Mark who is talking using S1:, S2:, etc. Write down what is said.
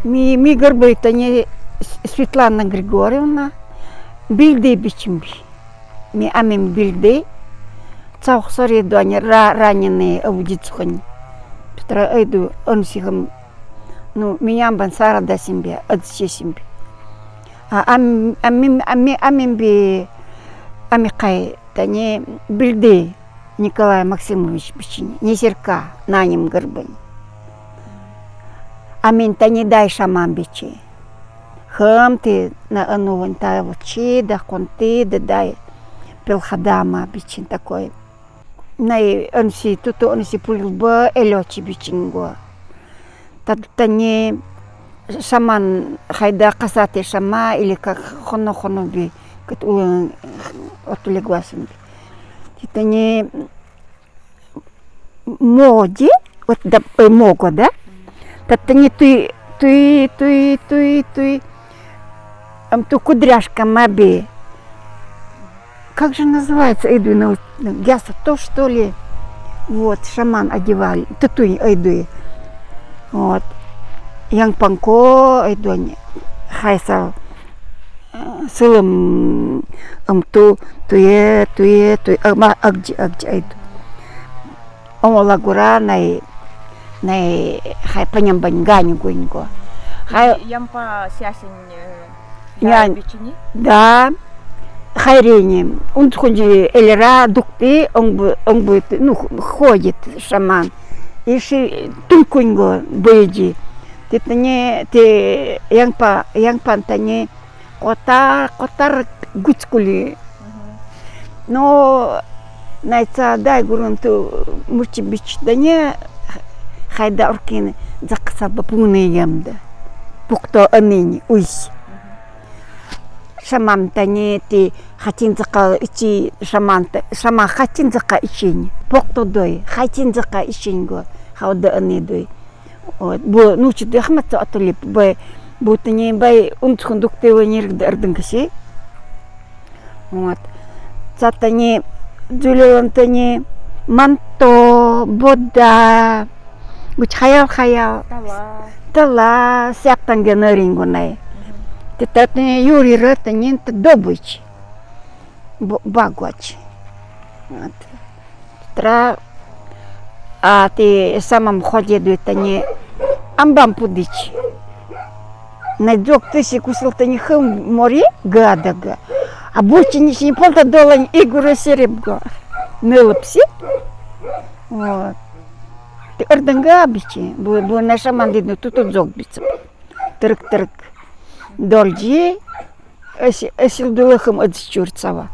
S1: Ми горбой-то не Светлана Григорьевна, билды бичимби. Ми амим билды. Цаухсар еду они раненые аудицухани. Петра айду онсихам, ну, меня бансара да симби, адче симби. Амимби, амикай, тани билды Николай Максимович бичини, не зерка, на ним горбань. Амин тани дай шаман бичи. Хам ты на ануван та вот чи да конты да дай пилхадама бичин такой. Най анси туту анси пулба элочи бичинго. Тани шаман хайда касате шама или как хоно би кат улан отулегвасен. Тани моди вот да мого, да? Тани ты ту кудряшка маби. Как же называется, Эйду, ясно, то что ли? Вот, шаман одевали, татуи Эйду. Вот. Янг панко Эйду, хайса сылым туе, агди Эйду. Омолагура най хай панямбань ганю гуинго.
S2: Ямпа сясень
S1: бичини? Да. Хайрени. Он ходит элера дукты, он будет, ну, ходит шаман. И ши тункунго бейджи. Ты не ты янгпан тани котар гуцкули. Но найца дай гурунту мурчи бич да не хайда оркин закса бапуны ямда. Пукто анини уйс. Шаман тани ти хатин зака ичи шаман хатин зака ичини. Пукто дой хатин зака ичинго хауда ани дой. Вот бу нучи дахматса атулип бай бу тани бай унтхундук тевенир дардынкаси. Вот. Цатани джулион тани манто бода гуч хаял тала сяптанга нарингунай. Тетатне юри ротанин добыч багуач. Вот. Тра а ты самом ходе дуэтани амбам пудич. Найдёк ты си кусил тани хым море гадага. А больше не полта долань игура серебго. Нылыпси. Вот. Ты орданга бичи, бу наша мандидну тут зог бицеп. Тырк. Дольджи, эсил дулахым адчурцава.